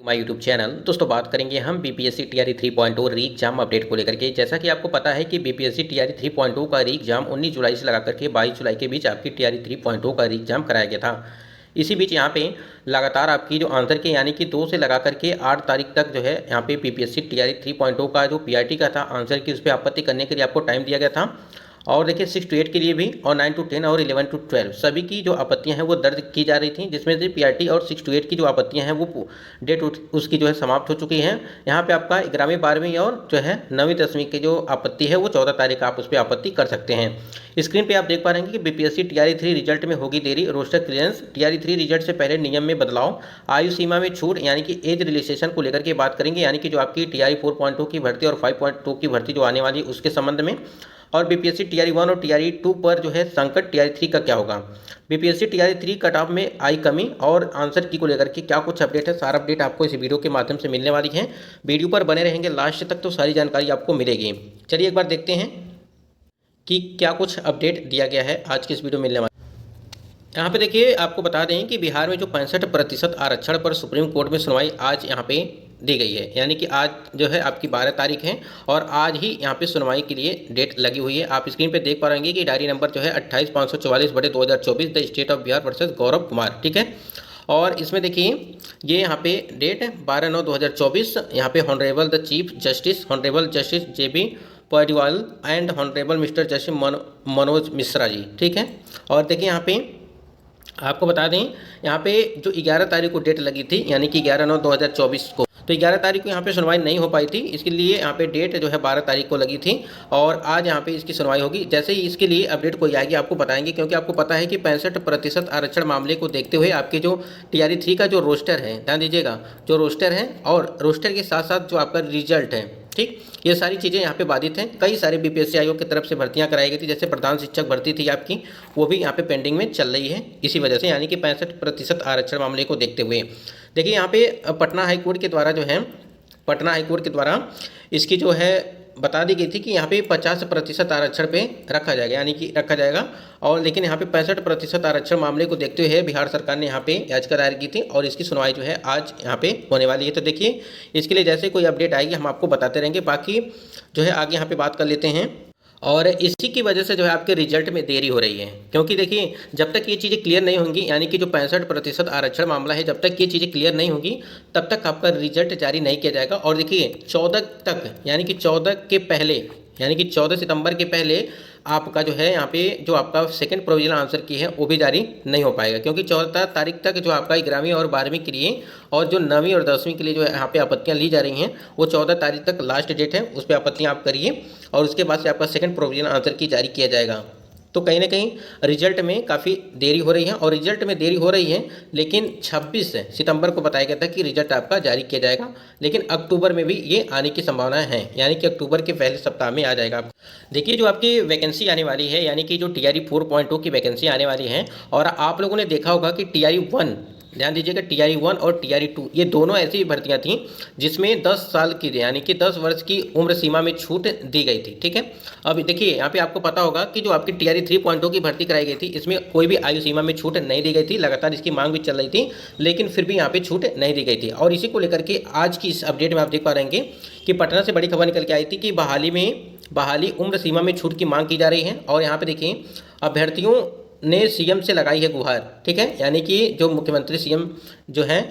My YouTube channel. दोस्तों बात करेंगे हम बीपीएससी टीआरई 3.0 री एग्जाम अपडेट को लेकर के। जैसा कि आपको पता है कि बीपीएससी टीआरई 3.0 का री एग्जाम 19 जुलाई से लगा करके 22 जुलाई के बीच आपकी टीआरई 3.0 का री एग्जाम कराया गया था। इसी बीच यहाँ पे लगातार आपकी जो आंसर के यानी कि 2 से लगा करके 8 तारीख तक जो है यहाँ पे बीपीएससी टीआरई 3.0 का जो पीआरटी का था आंसर की उस पर आपत्ति करने के लिए आपको टाइम दिया गया था। और देखिए 6 to 8 के लिए भी और 9 to 10 और 11 to 12 सभी की जो आपत्तियां हैं वो दर्ज की जा रही थी, जिसमें से पीआरटी और 6 to 8 की जो आपत्तियां हैं वो डेट उसकी जो है समाप्त हो चुकी हैं। यहाँ पे आपका 11वीं 12वीं और जो है 9वीं 10वीं की जो आपत्ति है वो 14 तारीख आप उस पर आपत्ति कर सकते हैं। स्क्रीन पे आप देख पा रहे हैं कि बीपीएससी टीआरई 3 रिजल्ट में होगी देरी, रोस्टर क्लियरेंस, टीआरई 3 रिजल्ट से पहले नियम में बदलाव, आयु सीमा में छूट यानी कि एज रिलैक्सेशन को लेकर के बात करेंगे, यानी कि जो आपकी टीआरई 4.2 की भर्ती और 5.2 की भर्ती जो आने वाली है उसके संबंध में। और बीपीएससी टीआरई 1 और टीआरई 2 पर जो है संकट टीआरई 3 का क्या होगा, बीपीएससी टीआरई 3 कट ऑफ में आई कमी और आंसर की को लेकर के क्या कुछ अपडेट है, सारा अपडेट आपको इस वीडियो के माध्यम से मिलने वाली है। वीडियो पर बने रहेंगे लास्ट तक तो सारी जानकारी आपको मिलेगी। चलिए एक बार देखते हैं कि क्या कुछ अपडेट दिया गया है आज की इस वीडियो मिलने वाली। यहाँ पे देखिए आपको बता दें कि बिहार में जो 65% आरक्षण पर सुप्रीम कोर्ट में सुनवाई आज यहाँ पे दी गई है, यानी कि आज जो है आपकी 12 तारीख है और आज ही यहाँ पे सुनवाई के लिए डेट लगी हुई है। आप स्क्रीन पे देख पा रहेंगे कि डायरी नंबर जो है 28544/2024 the state of Bihar versus Gaurav Kumar, ठीक है। और इसमें देखिए ये यहाँ पे डेट 12/9/2024 यहाँ पे honourable the chief justice honourable justice JB Paliwal and honourable mister justice Manoj Mishra ji, ठीक है। और देखिए यहाँ पे आपको बता दें यहाँ पे जो 11 तारीख को डेट लगी थी, यानी कि 11/9/2024 को, तो 11 तारीख को यहाँ पे सुनवाई नहीं हो पाई थी, इसके लिए यहाँ पे डेट जो है 12 तारीख को लगी थी और आज यहाँ पे इसकी सुनवाई होगी। जैसे ही इसके लिए अपडेट कोई आएगी आपको बताएंगे, क्योंकि आपको पता है कि 65% आरक्षण मामले को देखते हुए आपके जो टीआरई 3 का जो रोस्टर है, ध्यान दीजिएगा, जो रोस्टर है और रोस्टर के साथ साथ जो आपका रिजल्ट है, ठीक, ये सारी चीज़ें यहाँ पे बाधित हैं। कई सारे बीपीएससी आयोग की तरफ से भर्तियां कराई गई थी, जैसे प्रधान शिक्षक भर्ती थी आपकी, वो भी यहाँ पे पेंडिंग में चल रही है इसी वजह से, यानी कि 65% आरक्षण मामले को देखते हुए। देखिए यहाँ पे पटना हाईकोर्ट के द्वारा जो है, पटना हाईकोर्ट के द्वारा इसकी जो है बता दी गई थी कि यहाँ पे 50% आरक्षण पे रखा जाएगा, यानी कि रखा जाएगा। और लेकिन यहाँ पे 65% आरक्षण मामले को देखते हुए बिहार सरकार ने यहाँ पे याचिका दायर की थी और इसकी सुनवाई जो है आज यहाँ पे होने वाली है। तो देखिए इसके लिए जैसे कोई अपडेट आएगी हम आपको बताते रहेंगे। बाकी जो है आगे यहाँ पे बात कर लेते हैं। और इसी की वजह से जो है आपके रिजल्ट में देरी हो रही है, क्योंकि देखिए जब तक ये चीज़ें क्लियर नहीं होंगी, यानी कि जो 65% आरक्षण मामला है, जब तक ये चीज़ें क्लियर नहीं होंगी तब तक आपका रिजल्ट जारी नहीं किया जाएगा। और देखिए 14 तक, यानी कि 14 के पहले, यानी कि 14 सितंबर के पहले आपका जो है यहाँ पे जो आपका सेकंड प्रोविजनल आंसर की है वो भी जारी नहीं हो पाएगा, क्योंकि 14 तारीख तक जो आपका 11वीं और 12वीं के लिए और जो 9वीं और 10वीं के लिए जो है यहाँ पे आपत्तियाँ ली जा रही हैं वो 14 तारीख तक लास्ट डेट है, उस पर आपत्तियाँ आप करिए और उसके बाद से आपका सेकंड प्रोविजनल आंसर की जारी किया जाएगा। तो कहीं ना कहीं रिजल्ट में काफ़ी देरी हो रही है और रिजल्ट में देरी हो रही है, लेकिन 26 सितंबर को बताया गया था कि रिजल्ट आपका जारी किया जाएगा, लेकिन अक्टूबर में भी ये आने की संभावनाएं हैं, यानी कि अक्टूबर के पहले सप्ताह में आ जाएगा। देखिए जो आपकी वैकेंसी आने वाली है, यानी कि जो टीआरई 4.2 की वैकेंसी आने वाली है, और आप लोगों ने देखा होगा कि टीआरई 1, ध्यान दीजिएगा, टीआरई 1 और टीआरई 2 ये दोनों ऐसी भर्तियां थीं जिसमें 10 साल की, यानी कि 10 वर्ष की उम्र सीमा में छूट दी गई थी, ठीक है। अब देखिए यहाँ पे आपको पता होगा कि जो आपकी टीआरई 3.0 की भर्ती कराई गई थी इसमें कोई भी आयु सीमा में छूट नहीं दी गई थी, लगातार इसकी मांग भी चल रही थी, लेकिन फिर भी यहाँ पे छूट नहीं दी गई थी। और इसी को लेकर के आज की इस अपडेट में आप देख पा रहेंगे कि पटना से बड़ी खबर निकल के आई थी कि बहाली उम्र सीमा में छूट की मांग की जा रही है। और यहाँ पे देखिए अभ्यर्थियों ने सीएम से लगाई है गुहार, ठीक है, यानी कि जो मुख्यमंत्री सीएम जो हैं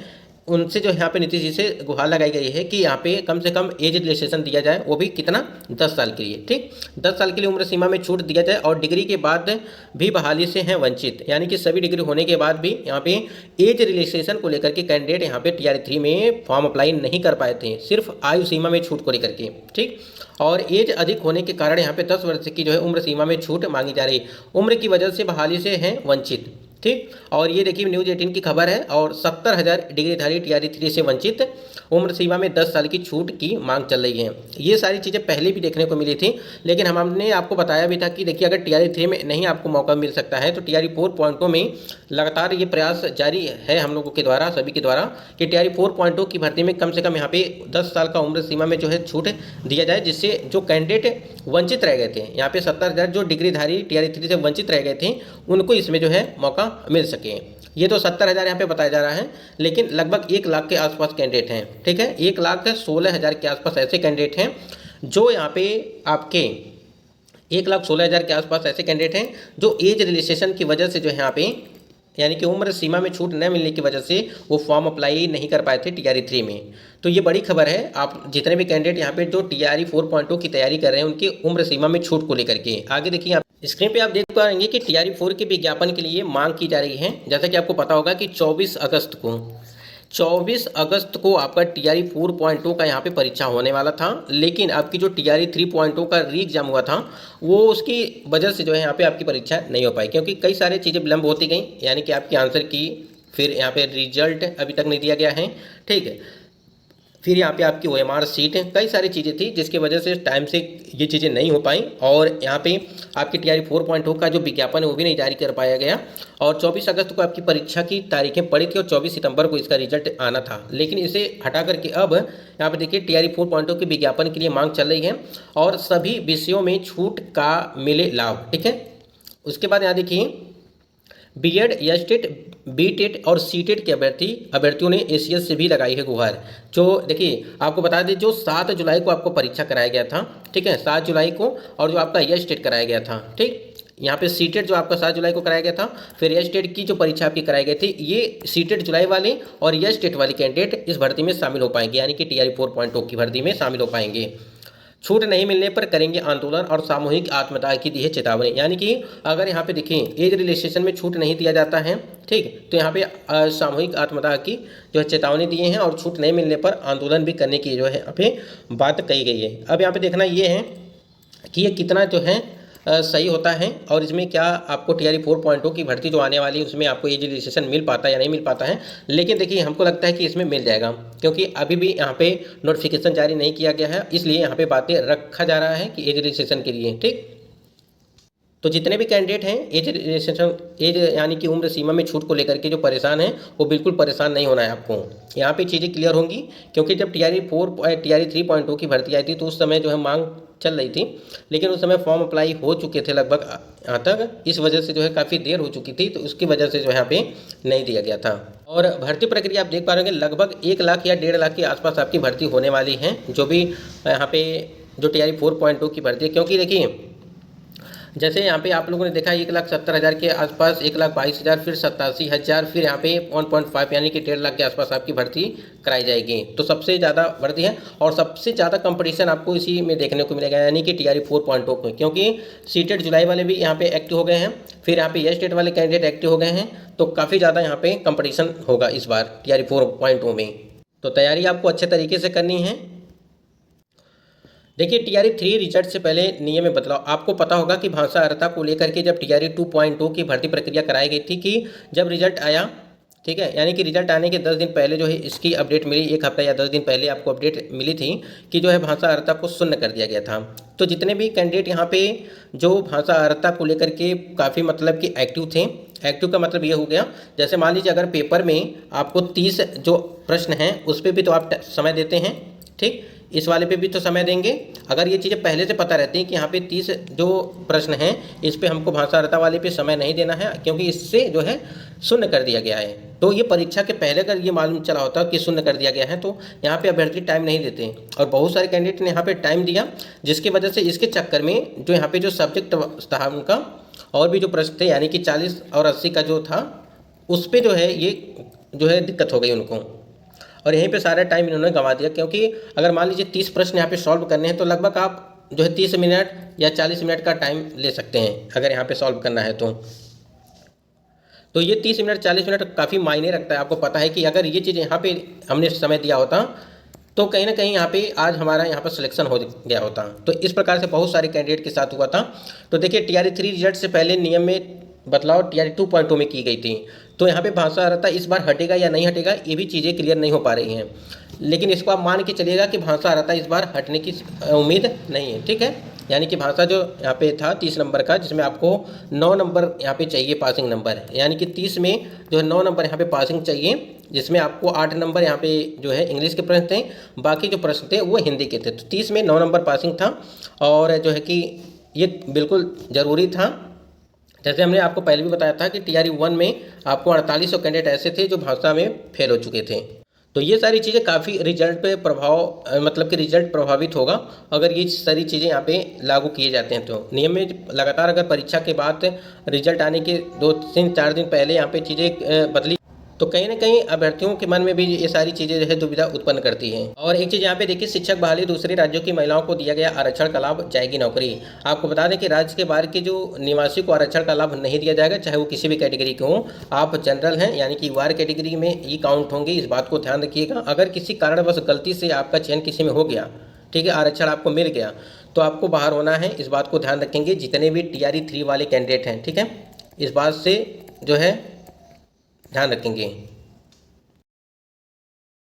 उनसे जो यहाँ पे नीतीश जी से गुहार लगाई गई है कि यहाँ पे कम से कम एज रिलैक्सेशन दिया जाए, वो भी कितना, 10 साल के लिए, ठीक, 10 साल के लिए उम्र सीमा में छूट दिया जाए। और डिग्री के बाद भी बहाली से हैं वंचित, यानी कि सभी डिग्री होने के बाद भी यहाँ पे एज रिलैक्सेशन को लेकर के कैंडिडेट यहाँ पे टीआरई 3 में फॉर्म अप्लाई नहीं कर पाए थे, सिर्फ आयु सीमा में छूट को लेकर के, ठीक। और एज अधिक होने के कारण यहाँ पे 10 वर्ष की जो है उम्र सीमा में छूट मांगी जा रही, उम्र की वजह से बहाली से हैं वंचित, ठीक। और ये देखिए न्यूज़ 18 की खबर है। और 70,000 डिग्रीधारी टीआरई 3 से वंचित, उम्र सीमा में 10 साल की छूट की मांग चल रही है। ये सारी चीज़ें पहले भी देखने को मिली थी, लेकिन हमने आपको बताया भी था कि देखिए अगर टीआरई 3 में नहीं आपको मौका मिल सकता है तो टीआरई 4.0 में लगातार ये प्रयास जारी है हम लोगों के द्वारा, सभी के द्वारा, कि टीआरई 4.0 की भर्ती में कम से कम यहाँ पे 10 साल का उम्र सीमा में जो है छूट दिया जाए, जिससे जो कैंडिडेट वंचित रह गए थे, यहाँ पे 70,000 जो डिग्रीधारी टीआरई 3 से वंचित रह गए थे उनको इसमें जो है मौका मिल सके। ये तो 70,000 यहाँ पे बताया जा रहा है, लेकिन लगभग 1 लाख के आसपास कैंडिडेट हैं। ठीक है, 1,16,000 के आसपास ऐसे कैंडिडेट हैं जो यहाँ पे आपके 1,16,000 के आसपास ऐसे कैंडिडेट हैं जो एज रिलैक्सेशन की वजह से जो है यहाँ पे यानी कि उम्र सीमा में छूट न मिलने की वजह से वो फॉर्म अप्लाई नहीं कर पाए थे टीआरई 3 में। तो ये बड़ी खबर है। आप जितने भी कैंडिडेट यहाँ पे जो टीआरई 4.0 की तैयारी कर रहे हैं उनकी उम्र सीमा में छूट को लेकर के आगे देखिए, आप स्क्रीन पे आप देख पाएंगे कि टीआरई 4 के विज्ञापन के लिए मांग की जा रही है। जैसा कि आपको पता होगा कि 24 अगस्त को आपका टीआरई 4.0 का यहाँ पे परीक्षा होने वाला था, लेकिन आपकी जो टीआरई 3.0 का री एग्जाम हुआ था वो उसकी वजह से जो है यहाँ पे आपकी परीक्षा नहीं हो पाई, क्योंकि कई सारी चीज़ें विलम्ब होती गई, यानी कि आपकी आंसर की, फिर यहाँ पे रिजल्ट अभी तक नहीं दिया गया है। ठीक है, फिर यहाँ पे आपकी OMR सीट, कई सारी चीज़ें थी जिसकी वजह से टाइम से ये चीज़ें नहीं हो पाई, और यहाँ पे आपकी टीआरई 4.0 का जो विज्ञापन है वो भी नहीं जारी कर पाया गया। और 24 अगस्त को आपकी परीक्षा की तारीखें पड़ी थी और 24 सितंबर को इसका रिजल्ट आना था, लेकिन इसे हटा करके अब यहाँ पे देखिए टीआरई 4.0 के विज्ञापन के लिए मांग चल रही है और सभी विषयों में छूट का मिले लाभ। ठीक है, उसके बाद यहाँ देखिए बीएड, एसटेट, बीटेट और सीटेट के अभ्यर्थियों ने एसीएस से भी लगाई है गुहार। जो देखिए आपको बता दें, जो 7 जुलाई को आपको परीक्षा कराया गया था, ठीक है, 7 जुलाई को, और जो आपका एसटेट कराया गया था, ठीक, यहाँ पे सीटेट जो आपका 7 जुलाई को कराया गया था, फिर एसटेट की जो परीक्षा आपकी कराई गई थी, ये सीटेट जुलाई वाले और एसटेट वाले कैंडिडेट इस भर्ती में शामिल हो पाएंगे, यानी कि टीआरई 4.0 की भर्ती में शामिल हो पाएंगे। छूट नहीं मिलने पर करेंगे आंदोलन और सामूहिक आत्मदाह की दी है चेतावनी। यानी कि अगर यहाँ पे देखें एज रिलैक्सेशन में छूट नहीं दिया जाता है, ठीक, तो यहाँ पे सामूहिक आत्मदाह की जो है चेतावनी दिए हैं और छूट नहीं मिलने पर आंदोलन भी करने की जो है यहाँ पे बात कही गई है। अब यहाँ पे देखना ये है कि ये कितना जो है सही होता है और इसमें क्या आपको टीआरई 4.0 की भर्ती जो आने वाली है उसमें आपको एज रिलैक्सेशन मिल पाता है या नहीं मिल पाता है। लेकिन देखिए हमको लगता है कि इसमें मिल जाएगा, क्योंकि अभी भी यहाँ पे नोटिफिकेशन जारी नहीं किया गया है, इसलिए यहाँ पे बातें रखा जा रहा है कि एज रिलैक्सेशन के लिए। ठीक, तो जितने भी कैंडिडेट हैं एज यानी कि उम्र सीमा में छूट को लेकर के जो परेशान हैं वो बिल्कुल परेशान नहीं होना है आपको। यहाँ पे चीज़ें क्लियर होंगी, क्योंकि जब टीआरई 3.0 की भर्ती आई थी तो उस समय जो है मांग चल रही थी, लेकिन उस समय फॉर्म अप्लाई हो चुके थे लगभग यहाँ तक, इस वजह से जो है काफ़ी देर हो चुकी थी, तो उसकी वजह से जो है यहाँ पे नहीं दिया गया था। और भर्ती प्रक्रिया आप देख पा रहे होंगे लगभग 1 लाख या 1.5 लाख के आसपास आपकी भर्ती होने वाली है, जो भी यहाँ पे जो टीआरई 4.0 की भर्ती है। क्योंकि देखिए जैसे यहाँ पे आप लोगों ने देखा 1,70,000 के आसपास, 1,22,000, फिर 87,000, फिर यहाँ पे 1.5 यानी कि 1.5 लाख के आसपास आपकी भर्ती कराई जाएगी। तो सबसे ज़्यादा भर्ती है और सबसे ज़्यादा कंपटीशन आपको इसी में देखने को मिलेगा, यानी कि टीआरई 4.0 में, क्योंकि सीटेट जुलाई वाले भी यहाँ पे एक्टिव हो गए हैं, फिर यहाँ पे एसटेट वाले कैंडिडेट एक्टिव हो गए हैं, तो काफ़ी ज़्यादा यहाँ पे कंपटीशन होगा इस बार टीआरई 4.0 में। तो तैयारी आपको अच्छे तरीके से करनी है। देखिए टीआरई 3 रिजल्ट से पहले नियम में बदलाव। आपको पता होगा कि भाषा अर्हता को लेकर के जब टीआरई 2.0 की भर्ती प्रक्रिया कराई गई थी, कि जब रिजल्ट आया, ठीक है, यानी कि रिजल्ट आने के 10 दिन पहले जो है इसकी अपडेट मिली, 1 हफ्ता या 10 दिन पहले आपको अपडेट मिली थी कि जो है भाषा अर्हता को शून्य कर दिया गया था। तो जितने भी कैंडिडेट यहाँ पे जो भाषा अर्हता को लेकर के काफ़ी मतलब कि एक्टिव थे, एक्टिव का मतलब ये हो गया, जैसे मान लीजिए अगर पेपर में आपको 30 जो प्रश्न हैं उस पर भी तो आप समय देते हैं, ठीक, इस वाले पे भी तो समय देंगे। अगर ये चीज़ें पहले से पता रहती हैं कि यहाँ पे 30 जो प्रश्न हैं इस पे हमको भाषा अर्हता वाले पे समय नहीं देना है, क्योंकि इससे जो है शून्य कर दिया गया है, तो ये परीक्षा के पहले अगर ये मालूम चला होता कि शून्य कर दिया गया है तो यहाँ पे अभ्यर्थी टाइम नहीं देते, और बहुत सारे कैंडिडेट ने यहाँ पे टाइम दिया, जिसकी वजह से इसके चक्कर में जो यहाँ पे जो सब्जेक्ट था उनका और भी जो प्रश्न थे, यानी कि 40 और 80 का जो था उस पर जो है ये जो है दिक्कत हो गई उनको, और यहीं पे सारा टाइम इन्होंने गंवा दिया। क्योंकि अगर मान लीजिए 30 प्रश्न यहाँ पे सॉल्व करने हैं तो लगभग आप जो है 30 मिनट या 40 मिनट का टाइम ले सकते हैं अगर यहाँ पे सॉल्व करना है तो ये 30 मिनट 40 मिनट काफ़ी मायने रखता है। आपको पता है कि अगर ये चीज़ यहाँ पे हमने समय दिया होता तो कहीं ना कहीं यहाँ पे आज हमारा यहाँ पर सिलेक्शन हो गया होता। तो इस प्रकार से बहुत सारे कैंडिडेट के साथ हुआ था। तो देखिए टीआरई 3 रिजल्ट से पहले नियम में बदलाव टीआरई 2.0 में की गई थी, तो यहाँ पे भाषा अर्हता इस बार हटेगा या नहीं हटेगा ये भी चीज़ें क्लियर नहीं हो पा रही हैं, लेकिन इसको आप मान के चलिएगा कि भाषा अर्हता इस बार हटने की उम्मीद नहीं है। ठीक है, यानी कि भाषा जो यहाँ पे था 30 नंबर का, जिसमें आपको 9 नंबर यहाँ पे चाहिए पासिंग नंबर, यानी कि 30 में जो है 9 नंबर यहाँ पे पासिंग चाहिए, जिसमें आपको 8 नंबर यहाँ पे जो है इंग्लिश के प्रश्न थे, बाकी जो प्रश्न थे वो हिंदी के थे। तो 30 में 9 नंबर पासिंग था और जो है कि ये बिल्कुल ज़रूरी था जैसे हमने आपको पहले भी बताया था कि टीआरई 1 में आपको 4800 कैंडिडेट ऐसे थे जो भाषा में फेल हो चुके थे। तो ये सारी चीज़ें काफ़ी रिजल्ट पे प्रभाव मतलब कि रिजल्ट प्रभावित होगा अगर ये सारी चीज़ें यहाँ पे लागू किए जाते हैं। तो नियम में लगातार अगर परीक्षा के बाद रिजल्ट आने के 2-3-4 दिन पहले यहाँ पे चीज़ें बदली तो कहीं ना कहीं अभ्यर्थियों के मन में भी ये सारी चीज़ें जो है दुविधा उत्पन्न करती हैं। और एक चीज़ यहाँ पे देखिए, शिक्षक बहाली दूसरे राज्यों की महिलाओं को दिया गया आरक्षण का लाभ, जाएगी नौकरी। आपको बता दें कि राज्य के बाहर के जो निवासी को आरक्षण का लाभ नहीं दिया जाएगा, चाहे वो किसी भी कैटेगरी के हों। आप जनरल हैं यानी कि वार कैटेगरी में ही काउंट होंगे, इस बात को ध्यान रखिएगा। अगर किसी कारणवश गलती से आपका चयन किसी में हो गया, ठीक है, आरक्षण आपको मिल गया, तो आपको बाहर होना है, इस बात को ध्यान रखेंगे जितने भी टीआरई 3 वाले कैंडिडेट हैं, ठीक है, इस बात से जो है ध्यान रखेंगे।